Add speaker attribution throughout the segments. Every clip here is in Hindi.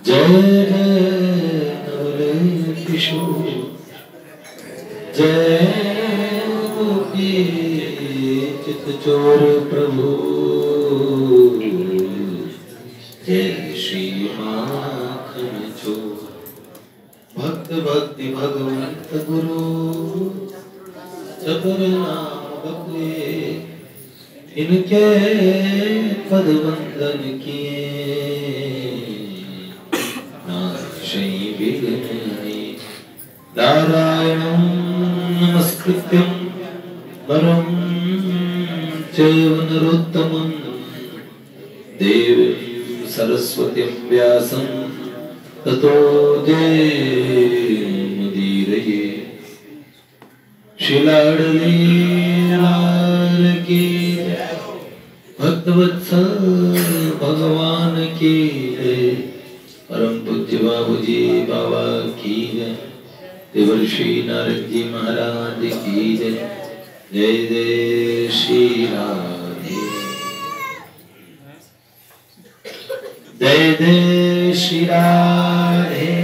Speaker 1: जय जय किशोर जय गोपी चित चोर प्रभु जय श्री माखन चोर भक्त भक्ति भगवंत गुरु चतुर नाम बकुए इनके पद वंदन किए नाशै विघ्नानि नारायणं नमस्कृत्यं नरं चैव नरोत्तमं देवीं सरस्वतीं व्यासं ततो जयमुदीरये श्रीलाडली लाल की भक्तवत्सल भगवान की परम पूज्य बाबूजी बाबा की जय देवर्षि नारद जी महाराज की जय जय जय श्री राधे जय जय श्री राधे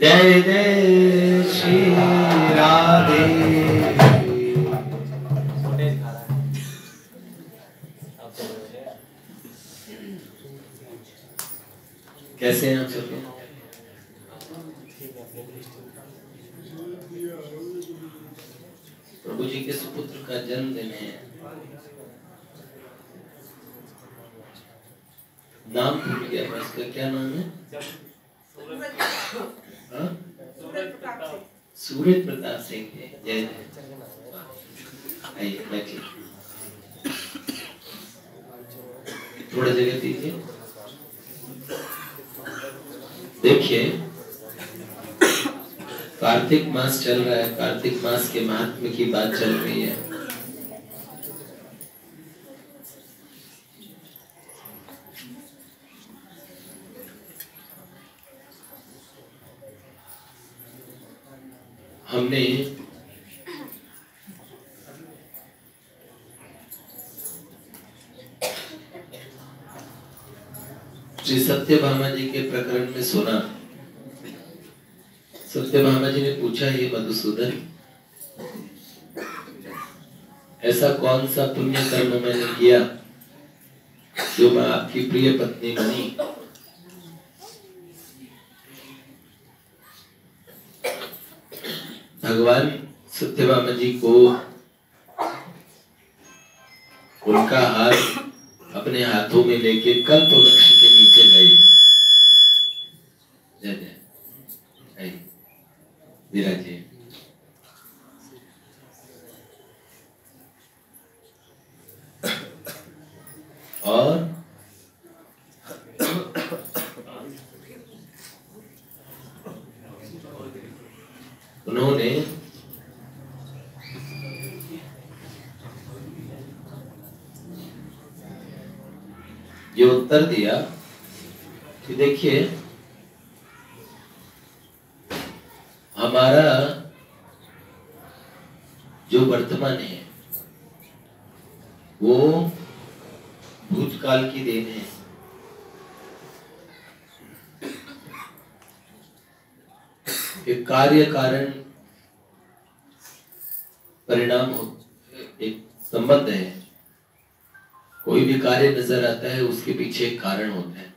Speaker 1: जय जय श्री राधे। कैसे हैं आप सब? प्रभु जी के सुपुत्र का जन्मदिन है। नाम भूल गया मैं इसका, क्या नाम है? सूरज प्रताप सिंह। जय बैठिए, थोड़ा जगह दीजिए। देखिए, कार्तिक मास चल रहा है, कार्तिक मास के महात्म्य की बात चल रही है। हमने श्री सत्यभामा जी के प्रकरण में सुना। सत्यभामा जी ने पूछा, ये मधुसूदन, ऐसा कौन सा पुण्य कर्म मैंने किया जो मैं आपकी प्रिय पत्नी बनी? भगवान सत्यभामा जी को उनका हाथ अपने हाथों में लेके कल्प वृक्ष के नीचे गए। जय जय विराजिए। और उन्होंने ये उत्तर दिया कि देखिए, हमारा जो वर्तमान है वो भूतकाल की देन है। एक कार्य कारण परिणाम एक संबंध है। कोई भी कार्य नजर आता है, उसके पीछे एक कारण होता है।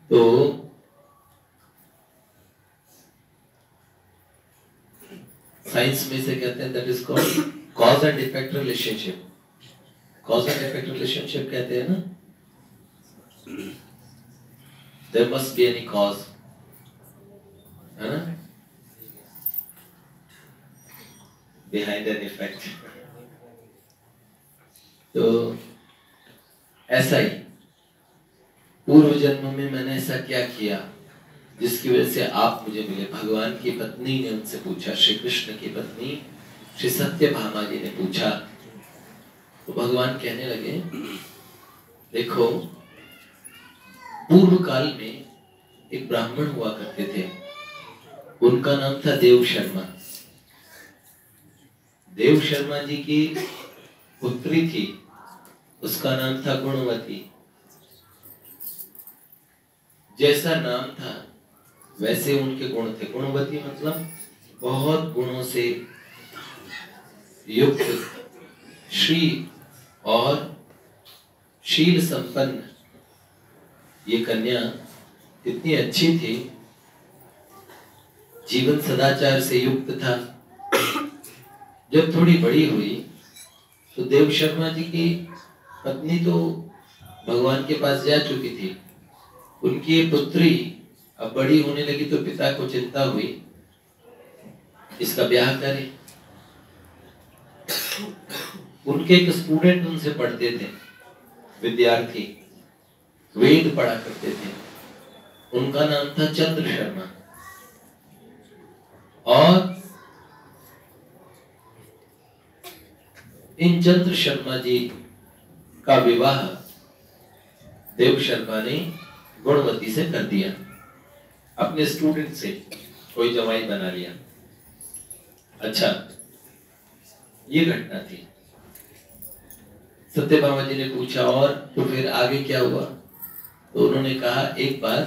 Speaker 1: तो साइंस में से कहते हैं that is called cause and effect relationship. Cause and effect relationship कहते हैं ना, there must be any cause, है ना, बिहाइंड एन इफेक्ट। तो ऐसा ही पूर्व जन्म में मैंने ऐसा क्या किया जिसकी वजह से आप मुझे मिले। भगवान की पत्नी ने उनसे पूछा, श्री कृष्ण की पत्नी श्री सत्यभामा जी ने पूछा। तो भगवान कहने लगे, देखो, पूर्व काल में एक ब्राह्मण हुआ करते थे, उनका नाम था देव शर्मा। देव शर्मा जी की पुत्री थी उसका नाम था गुणवती। जैसा नाम था वैसे उनके गुण थे। गुणवती मतलब बहुत गुणों से युक्त, श्री और शील संपन्न ये कन्या इतनी अच्छी थी, जीवन सदाचार से युक्त था। जब थोड़ी बड़ी हुई तो देव शर्मा जी की पत्नी तो भगवान के पास जा चुकी थी। उनकी ये पुत्री अब बड़ी होने लगी तो पिता को चिंता हुई, इसका ब्याह करें। उनके एक स्टूडेंट उनसे पढ़ते थे, विद्यार्थी, वेद पढ़ा करते थे। उनका नाम था चंद्र शर्मा। और इन चंद्र शर्मा जी का विवाह देव शर्मा ने गुणवती से कर दिया। अपने स्टूडेंट से कोई जवाई बना लिया। अच्छा, ये घटना थी। सत्यभामा जी ने पूछा और तो फिर आगे क्या हुआ? तो उन्होंने कहा एक बार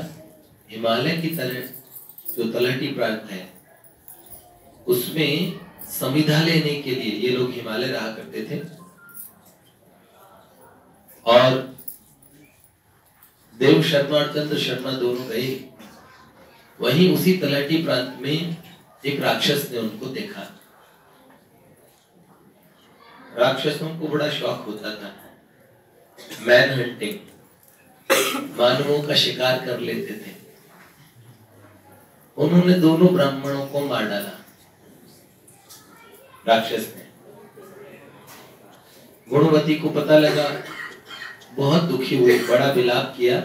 Speaker 1: हिमालय की तरह जो तलहटी प्रांत है उसमें संविधा लेने के लिए ये लोग हिमालय रहा करते थे। और देव शर्मा और चंद्र शर्मा दोनों गए। वहीं उसी तलहटी प्रांत में एक राक्षस ने उनको देखा। राक्षसों को बड़ा शौक होता था मैन हंटिंग, मानवों का शिकार कर लेते थे। उन्होंने दोनों ब्राह्मणों को मार डाला। राक्षस ने। गुणवती को पता लगा, बहुत दुखी हुई, बड़ा विलाप किया।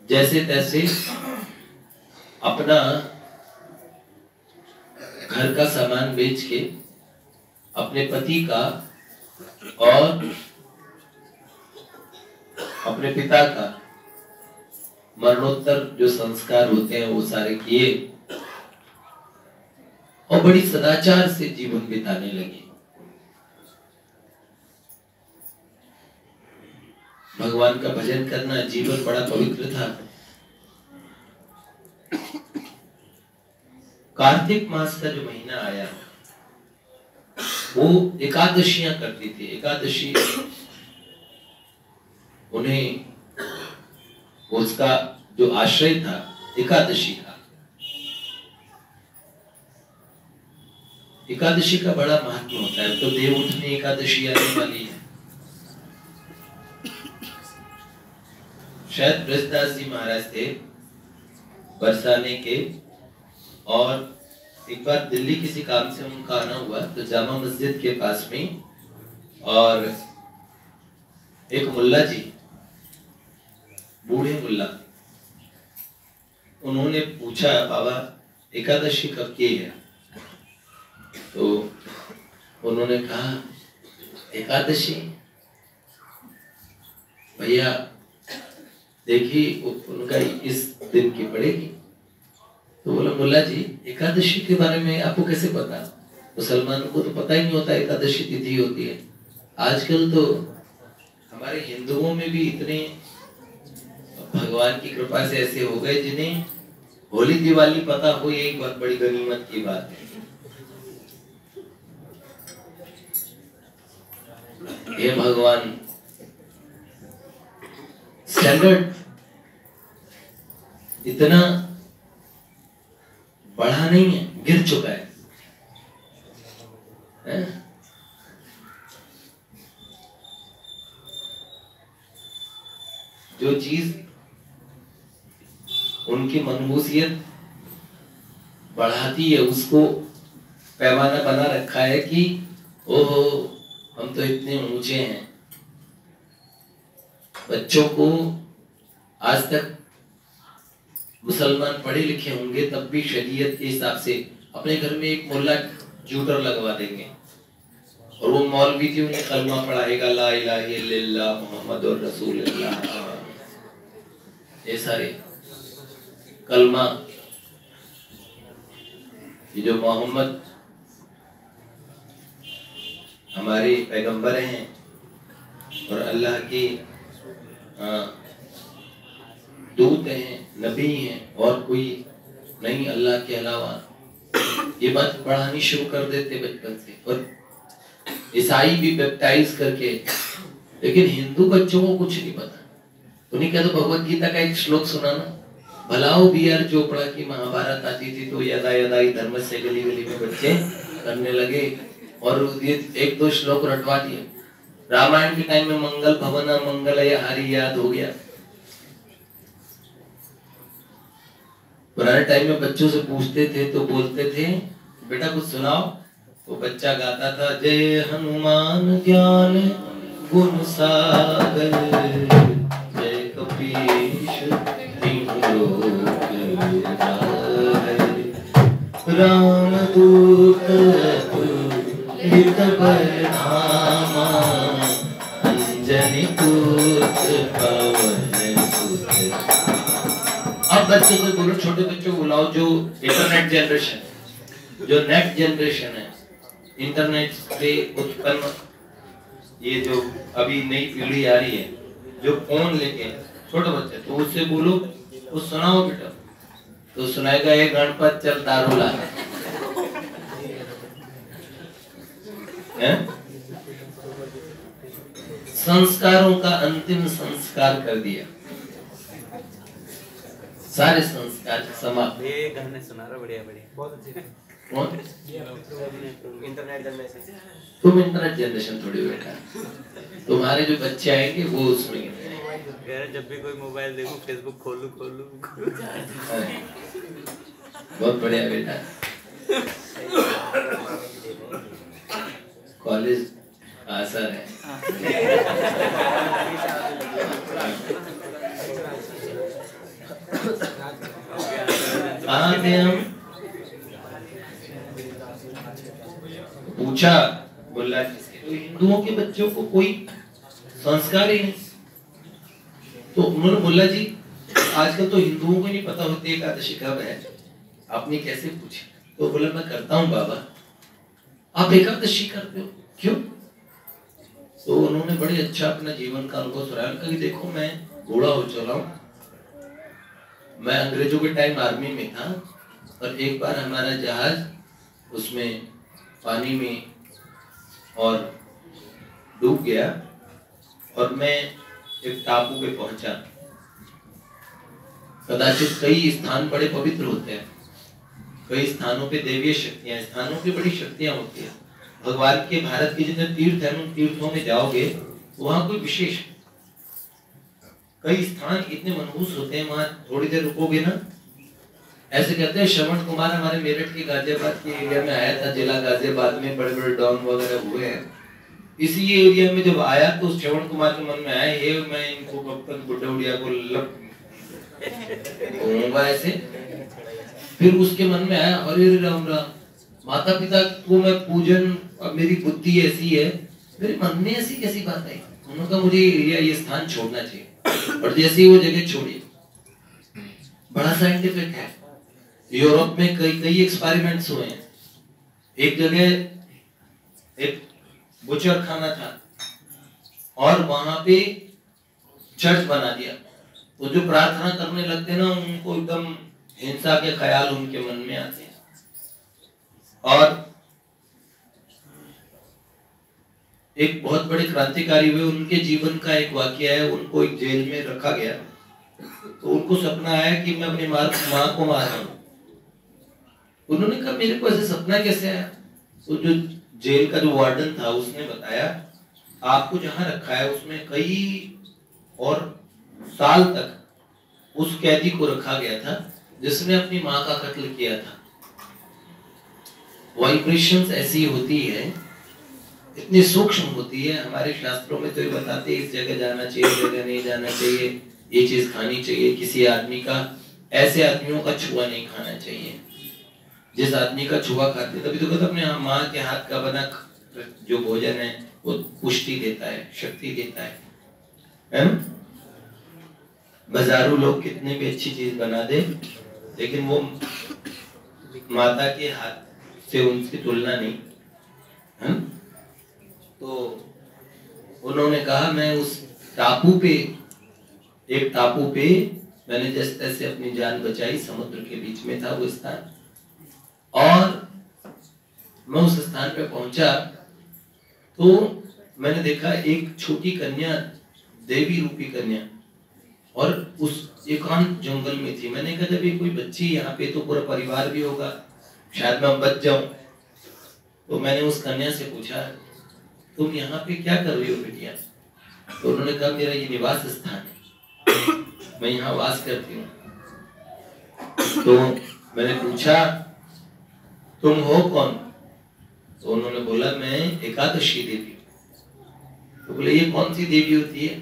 Speaker 1: जैसे तैसे अपना घर का सामान बेच के अपने पति का और अपने पिता का मरणोत्तर जो संस्कार होते हैं वो सारे किए और बड़ी सदाचार से जीवन बिताने लगी। भगवान का भजन करना, जीवन बड़ा पवित्र था। कार्तिक मास का जो महीना आया वो एकादशियां करती थी। एकादशी उन्हें उसका जो आश्रय था एकादशी का, एकादशी का बड़ा महत्व होता है। तो देव उठनी एकादशी आने वाली है। शायद ब्रजदास जी महाराज थे बरसाने के, और एक बार दिल्ली किसी काम से उनका आना हुआ तो जामा मस्जिद के पास में, और एक मुल्ला जी, बूढ़े मुल्ला, उन्होंने पूछा बाबा एकादशी कब की है? तो उन्होंने कहा एकादशी भैया देखिए उनका इस दिन की पड़ेगी। तो बोला मुल्ला जी एकादशी के बारे में आपको कैसे पता? मुसलमानों को तो पता ही नहीं होता एकादशी तिथि होती है। आजकल तो हमारे हिंदुओं में भी इतने भगवान की कृपा से ऐसे हो गए जिन्हें होली दिवाली पता हो, ये एक बहुत बड़ी गनीमत की बात है। हे भगवान, स्टैंडर्ड इतना बढ़ा नहीं है, गिर चुका है? जो चीज उनकी मनहूसियत बढ़ाती है उसको पैमाना बना रखा है कि ओहो हम तो इतने ऊंचे हैं। बच्चों को आज तक मुसलमान पढ़े लिखे होंगे तब भी शरीयत के हिसाब से अपने घर में एक मुल्ला जूटर लगवा देंगे और वो मौलवी थी उन्हें कलमा पढ़ाएगा ला इलाहा इल्लल्लाह मुहम्मदुर रसूलुल्लाह। ये सारे कलमा, ये जो मोहम्मद हमारे पैगंबर हैं और अल्लाह के दूत हैं, नबी हैं, और कोई नहीं अल्लाह के अलावा, ये बात पढ़ानी शुरू कर देते बचपन से। और ईसाई भी बैप्टाइज करके, लेकिन हिंदू बच्चों को कुछ नहीं पता। उन्हें क्या तो भगवत गीता का एक श्लोक सुनाना, भलाओ बी.आर. चोपड़ा की महाभारत आती थी तो यदा यदा ही धर्म से गली गली में बच्चे करने लगे और ये एक दो श्लोक रटवा दिए। रामायण के टाइम में मंगल भवन मंगल हारी याद हो गया। पुराने टाइम में बच्चों से पूछते थे तो बोलते थे बेटा कुछ सुनाओ, तो बच्चा गाता था जय हनुमान ज्ञान गुण सागर, जय कपीश राम दूत हित बरनामा, अंजनी पुत्र पवन सुत। अब बच्चों को बोलो, छोटे बच्चों को बुलाओ जो इंटरनेट जनरेशन, जो नेक्स्ट जनरेशन है, इंटरनेट से उत्पन्न ये जो अभी नई पीढ़ी आ रही है जो फोन लेके, छोटे बच्चे, तो उससे बोलो वो सुनाओ बेटा, तो सुनाएगा ये गणपत चल दारू ला। संस्कारों का अंतिम संस्कार कर दिया, सारे संस्कार समाप्त।
Speaker 2: ये गाने सुना रहा, बढ़िया बढ़िया, बहुत अच्छे।
Speaker 1: कौन?
Speaker 2: Internet generation.
Speaker 1: तुम इंटरनेट जनरेशन थोड़ी बेटा, तुम्हारे जो बच्चे आएंगे वो उसमें
Speaker 2: जब भी कोई मोबाइल देखूं फेसबुक खोलूं
Speaker 1: बहुत बढ़िया बेटा। कॉलेज असर है। कहाँ थे हम? पूछा बोला तो हिंदुओं के बच्चों को कोई संस्कार ही नहीं, तो उन्होंने बोला जी आजकल तो हिंदुओं को नहीं पता होती एकादशी कब है, आपने कैसे पूछी? तो बोला मैं करता हूँ बाबा। आप एकादशी करते हो क्यों? तो उन्होंने बड़े अच्छा अपना जीवन का अनुभव सुनाया। कि देखो मैं बूढ़ा हो चला हूँ, मैं अंग्रेजों के टाइम आर्मी में था और एक बार हमारा जहाज उसमें पानी में और डूब गया और मैं एक टापू पे पहुंचा। कदाचित कई स्थान बड़े पवित्र होते हैं, कई स्थानों पे देवीय शक्तियां, स्थानों की बड़ी शक्तियां होती है। भगवान के भारत के जितने तीर्थ हैं उन तीर्थों में जाओगे वहां कोई विशेष, कई स्थान इतने मनहूस होते हैं, वहां थोड़ी देर रुकोगे ना, ऐसे कहते हैं। श्रवण कुमार हमारे मेरठ के गाजियाबाद के एरिया में आया था, जिला गाजियाबाद में बड़े बड़े डॉन वगैरह हुए हैं। इसी एरिया में जब आया तो श्रवण कुमार के मन में आया ये मैं इनको कब तक बुड्ढा उड़िया को लूंगा ऐसे। फिर उसके मन में आया हरे राम राम, माता पिता को मैं पूजन, अब मेरी बुद्धि ऐसी है, मेरे मन में ऐसी कैसी बात आई? उन्होंने कहा मुझे एरिया ये स्थान छोड़ना चाहिए, और जैसे ही वो जगह छोड़ी, बड़ा साइंटिफिक है। यूरोप में कई एक्सपेरिमेंट्स हुए हैं। एक जगह एक बुचर खाना था और वहां पे चर्च बना दिया, तो जो प्रार्थना करने लगते ना उनको एकदम हिंसा के ख्याल उनके मन में आते हैं। और एक बहुत बड़े क्रांतिकारी हुए, उनके जीवन का एक वाकया है, उनको एक जेल में रखा गया तो उनको सपना आया कि मैं अपनी माँ को मार रहा हूं। उन्होंने कहा मेरे को ऐसे सपना कैसे आया? तो जो जेल का जो वार्डन था उसने बताया आपको जहां रखा है उसमें कई और साल तक उस कैदी को रखा गया था जिसने अपनी माँ का कत्ल किया था। वाइब्रेशंस ऐसी होती है, इतनी सूक्ष्म होती है। हमारे शास्त्रों में तो ये बताते हैं इस जगह जाना चाहिए, जगह नहीं जाना चाहिए, ये चीज खानी चाहिए, किसी आदमी का, ऐसे आदमियों का छुआ नहीं खाना चाहिए। जिस आदमी का छुआ खाते, तभी तो कहते अपने माँ के हाथ का बना जो भोजन है वो पुष्टि देता है, शक्ति देता है। बाजारू लोग कितने भी अच्छी चीज बना दे, लेकिन वो माता के हाथ से उनकी तुलना नहीं। तो उन्होंने कहा मैं उस टापू पे, एक टापू पे मैंने जैसे तैसे अपनी जान बचाई, समुद्र के बीच में था वो स्थान, और मैं उस स्थान पे पहुंचा तो मैंने देखा एक छोटी कन्या, देवी रूपी कन्या, और उस एकांत जंगल में थी। मैंने कहा जब ये कोई बच्ची यहाँ पे, तो पूरा परिवार भी होगा, शायद मैं बच जाऊं। तो मैंने उस कन्या से पूछा तुम यहाँ पे क्या कर रही हो बिटिया? तो उन्होंने कहा मेरा ये निवास स्थान है, मैं यहाँ वास करती हूँ। तो मैंने पूछा तुम हो कौन? तो उन्होंने बोला मैं एकादशी देवी। तो बोले ये कौन सी देवी होती है,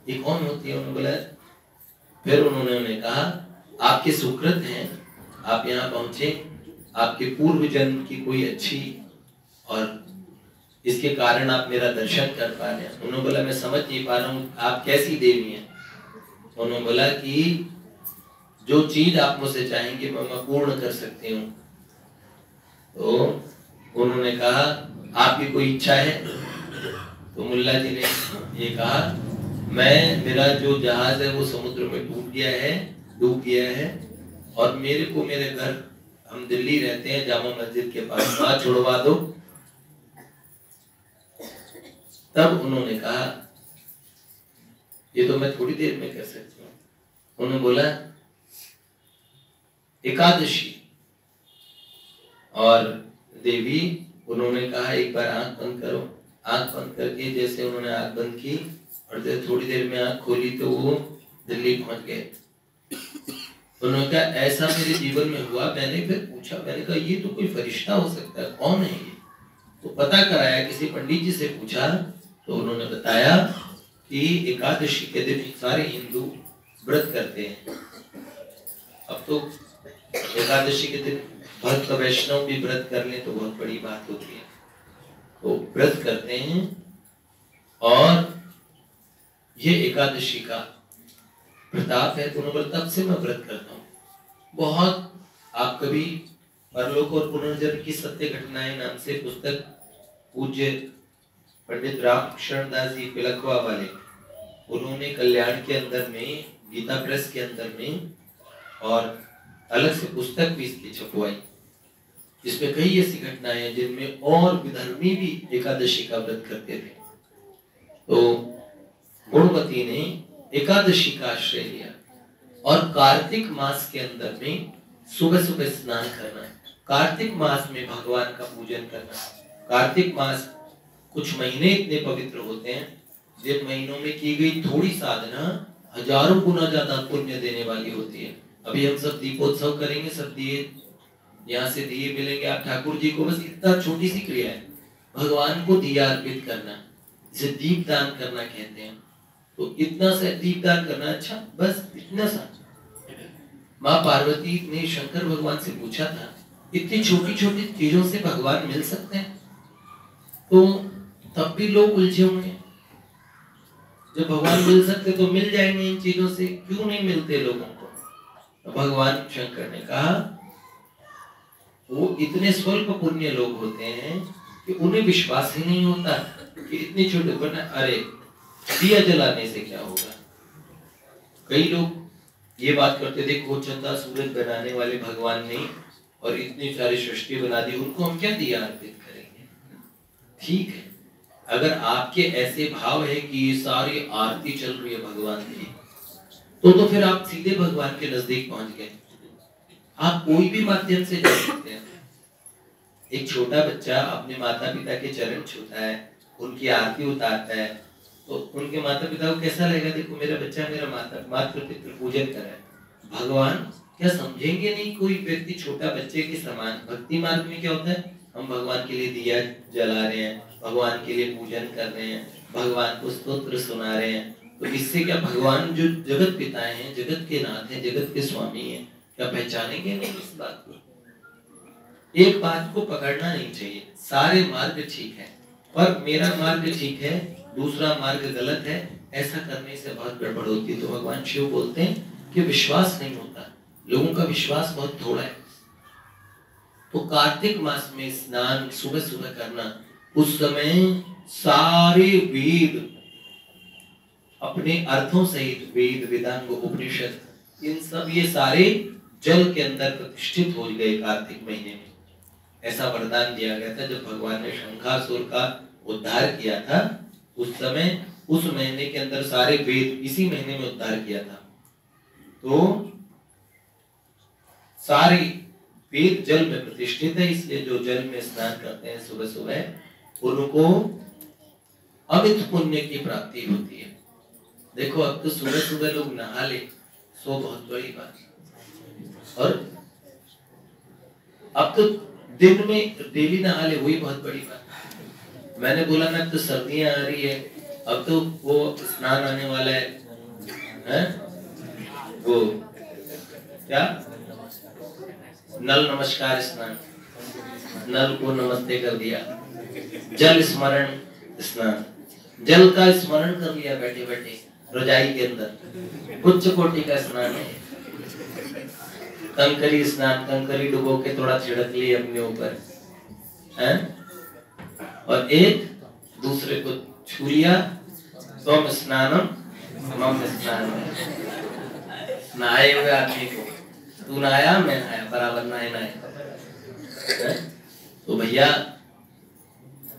Speaker 1: ये कौन होती है? उन्होंने बोला, फिर उन्होंने कहा आपके सुकृत हैं, आप यहाँ पहुंचे, आपके पूर्व जन्म की कोई अच्छी, और इसके कारण आप मेरा दर्शन कर पा रहे हैं। उन्होंने बोला मैं समझ नहीं पा रहा हूँ आप कैसी देवी हैं? उन्होंने बोला कि जो चीज आप मुझसे चाहेंगे मैं पूर्ण कर सकती हूँ। तो उन्होंने कहा आपकी कोई इच्छा है? तो मुल्ला जी ने ये कहा मेरा जो जहाज है वो समुद्र में डूब गया है, और मेरे को मेरे घर, हम दिल्ली रहते हैं, जामा मस्जिद के पास, वहां छुड़वा दो। तब उन्होंने कहा ये तो मैं थोड़ी देर में कर सकती हूँ। उन्होंने बोला एकादशी, और देवी, उन्होंने कहा एक बार आंख बंद करो। आंख बंद करके जैसे उन्होंने आंख बंद की और जैसे थोड़ी देर में आंख खोली तो वो दिल्ली पहुंच गए। उन्होंने कहा ऐसा मेरे जीवन में हुआ। मैंने फिर पूछा, मैंने कहा ये तो कोई फरिश्ता हो सकता है, कौन है ये? तो पता कराया, किसी पंडित जी से पूछा, तो उन्होंने बताया कि एकादशी के दिन सारे हिंदू व्रत करते हैं। अब तो एकादशी के दिन भक्त वैष्णव भी व्रत कर ले तो बहुत बड़ी बात होती है, तो व्रत करते हैं। और ये एकादशी का प्रताप है, तो तब से मैं व्रत करता हूँ बहुत। आप कभी परलोक और पुनर्जन्म की सत्य घटनाएं नाम से पुस्तक पूज्य पंडित रामकृष्ण दास जी पिलखवा वाले, उन्होंने कल्याण के अंदर में, गीता प्रेस के अंदर में, और अलग से पुस्तक भी इसकी छपवाई, जिसमें कई ऐसी घटनाएं हैं जिनमें और विधर्मी भी एकादशी का व्रत करते थे। तो गुणवती ने एकादशी का आश्रय लिया, और कार्तिक मास के अंदर में सुबह सुबह स्नान करना, कार्तिक मास में भगवान का पूजन करना। कार्तिक मास कुछ महीने इतने पवित्र होते हैं जिन महीनों में की गई थोड़ी साधना हजारों गुना ज्यादा पुण्य देने वाली होती है। अभी हम सब दीपोत्सव करेंगे, सब दिए यहाँ से दिए मिलेंगे आप ठाकुर जी को, बस इतना छोटी सी क्रिया है, भगवान को दिया अर्पित करना, जिसे दीप दान करना कहते हैं। तो इतना सा दीप दान करना, अच्छा बस इतना सा। माँ पार्वती ने शंकर भगवान से पूछा था इतनी छोटी छोटी चीजों से भगवान मिल सकते हैं? तो तब भी लोग उलझे हुए हैं, जब भगवान मिल सकते तो मिल जाएंगे इन चीजों से, क्यों नहीं मिलते लोगों को? तो भगवान शंकर ने कहा वो इतने स्वल्प पुण्य लोग होते हैं कि उन्हें विश्वास ही नहीं होता कि इतने छोटे बना, अरे दिया जलाने से क्या होगा। कई लोग ये बात करते थे वो चंदा सूरज बनाने वाले भगवान ने और इतनी सारी सृष्टि बना दी, उनको हम क्या दिया अर्पित करेंगे? ठीक है, अगर आपके ऐसे भाव है कि ये सारी आरती चल रही है भगवान की, तो फिर आप सीधे भगवान के नजदीक पहुंच गए। आप कोई भी माध्यम से जा सकते हैं। एक छोटा बच्चा अपने माता पिता के चरण छूता है, उनकी आरती उतारता है, तो उनके माता पिता को कैसा लगेगा? देखो मेरा बच्चा मेरा मातृ पितृ पूजन कर रहा है। भगवान क्या समझेंगे नहीं? कोई व्यक्ति छोटा बच्चे के समान। भक्ति मार्ग में क्या होता है? हम भगवान के लिए दिया जला रहे हैं, भगवान के लिए पूजन कर रहे हैं, भगवान को स्तोत्र सुना रहे हैं। तो इससे क्या भगवान जो जगत पिता हैं, जगत के नाथ हैं, जगत के स्वामी हैं, क्या पहचानेंगे नहीं इस बात को? एक बात को पकड़ना नहीं चाहिए, सारे मार्ग ठीक है पर मेरा मार्ग ठीक है, दूसरा मार्ग गलत है, ऐसा करने से बहुत गड़बड़ होती है। तो भगवान शिव बोलते हैं कि विश्वास नहीं होता, लोगों का विश्वास बहुत थोड़ा है। तो कार्तिक मास में स्नान सुबह सुबह करना, उस समय सारे वेद अपने अर्थों सहित, वेद, वेदांग, उपनिषद, इन सब ये सारे जल के अंदर प्रतिष्ठित हो गए कार्तिक महीने में। ऐसा वरदान दिया गया था जब भगवान ने शंखासुर का उद्धार किया था, उस समय उस महीने के अंदर सारे वेद इसी महीने में उद्धार किया था। तो सारे वेद जल में प्रतिष्ठित है, इसलिए जो जल में स्नान करते हैं सुबह सुबह उनको अमित पुण्य की प्राप्ति होती है। देखो अब तो सुबह सुबह लोग नहा ले, सो बहुत बड़ी बात। और अब तो दिन में डेली नहा ले, वही बहुत बड़ी बात। मैंने बोला ना, तो सर्दियां आ रही है, अब तो वो स्नान आने वाला है? वो क्या नल नमस्कार स्नान, नल को नमस्ते कर दिया, जल स्मरण स्नान, जल का स्मरण कर लिया बैठे बैठे रजाई के अंदर, उच्च कोटि का स्नान है। कंकरी स्नान, कंकरी डुबो के थोड़ा छिड़क लिए अपने ऊपर, हैं? और एक दूसरे को छू लिया, तुम स्नानम मम स्नानम। नहाए हुए आदमी को, तू नहाया मैं नहाया, बराबर नहाए। तो भैया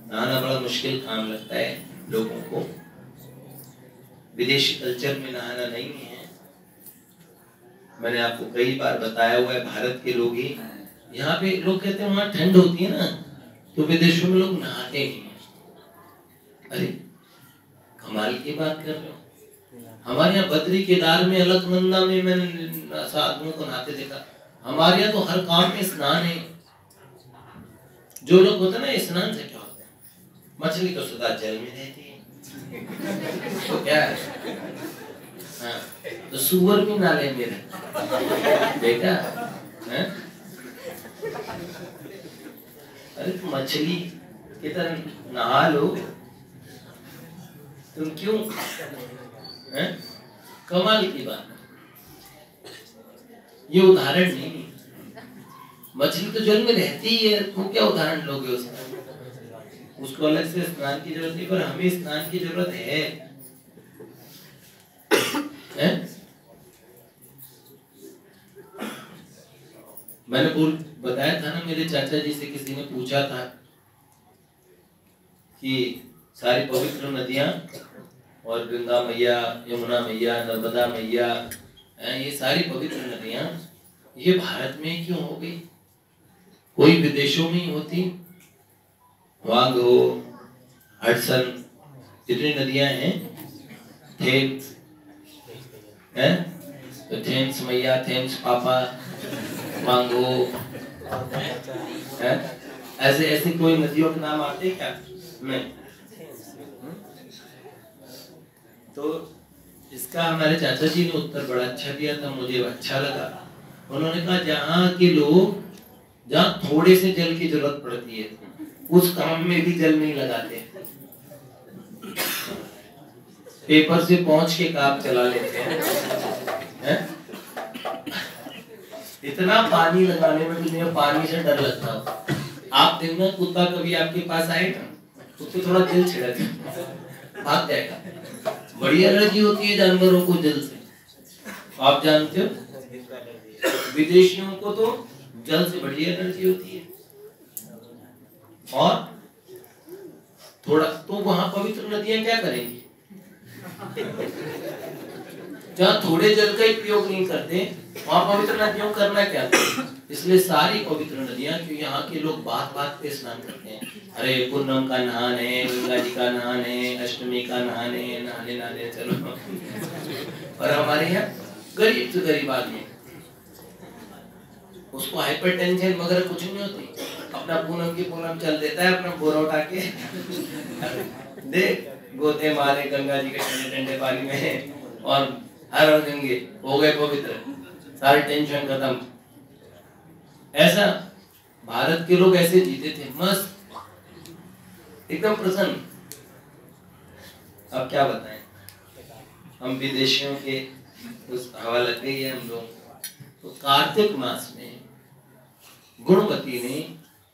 Speaker 1: नहाना बड़ा मुश्किल काम लगता है लोगों को, विदेशी कल्चर में नहाना नहीं है। मैंने आपको कई बार बताया हुआ है, भारत के लोग ही, यहाँ पे लोग कहते हैं वहां ठंड होती है ना, तो विदेशों में लोग नहाते नहीं है। अरे कमाल की बात कर रहे हो। हमारे यहाँ बद्री केदार में, अलकनंदा में मैंने साधुओं को नहाते देखा। हमारे यहाँ तो हर काम में स्नान है। जो लोग होते हैं ना, स्नान से क्या होता है, मछली तो सदा जल में रहती है, तो क्या है? हाँ, तो सुअर भी नाले में रहता देखा है? अरे तो मछली की तरह नहा लो, तुम क्यों? है? कमाल की बात। ये उदाहरण नहीं, मछली तो जल में रहती ही है, तुम क्या उदाहरण लोगे उसका? उसको अलग से स्नान की जरूरत नहीं, पर हमें स्नान की जरूरत है? मैंने बताया था ना, मेरे चाचा जी से किसी ने पूछा था कि सारी पवित्र नदियां और गंगा मैया, यमुना मैया, नर्मदा मैया, ये सारी पवित्र नदियां ये भारत में क्यों हो गई? कोई विदेशों में ही होती। वांगो, हडसन, जितनी नदियां हैं, थेम्स है, तो थेम्स मैया, थेम्स पापा, वांगो है, ऐसे ऐसे कोई नदियों के नाम आते हैं क्या? नहीं। तो इसका हमारे चाचा जी ने उत्तर बड़ा अच्छा दिया था, मुझे अच्छा लगा। उन्होंने कहा जहाँ के लोग, जहाँ थोड़े से जल की जरूरत पड़ती है, उस काम में भी जल नहीं लगाते, पेपर से पहुंच के काम चला लेते हैं। इतना पानी लगाने में भी पानी से डर लगता हो। आप देखना, कुत्ता कभी आपके पास आएगा, उसको थोड़ा जल छिड़क भाग जाएगा। बड़ी एलर्जी होती है जानवरों को जल से, आप जानते हो। विदेशियों को तो जल से बड़ी एलर्जी होती है। और थोड़ा तो वहां पवित्र नदियां क्या करेंगी? जहाँ थोड़े जल का उपयोग नहीं करते, वहां पवित्र नदियों करना क्या? इसलिए सारी पवित्र नदियां, क्यों यहाँ के लोग बात बात पे स्नान करते हैं। अरे पूर्णम का नहान है, गंगा जी का नहान है, अष्टमी का नहान है, नहाने नहाने चलो। और हमारे यहाँ गरीब से गरीब आदमी, उसको हाइपरटेंशन वगैरह कुछ नहीं होती, अपना पूनम की पूनम चल देता है, अपना बोरा उठा के देख गोते मारे गंगा जी के ठंडे ठंडे पानी में, और हर गंगे हो गए पवित्र, सारी टेंशन खत्म। ऐसा भारत के लोग ऐसे जीते थे, मस्त एकदम प्रसन्न। अब क्या बताएं, हम विदेशियों के उस हवा लग गई है हम लोग। तो कार्तिक मास में गुणवती ने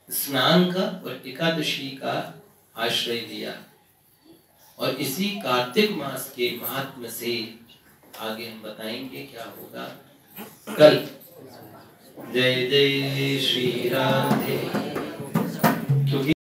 Speaker 1: स्नान का और एकादशी का आश्रय दिया। और इसी कार्तिक मास के महात्म्य से आगे हम बताएंगे क्या होगा कल। जय जय श्री राधे।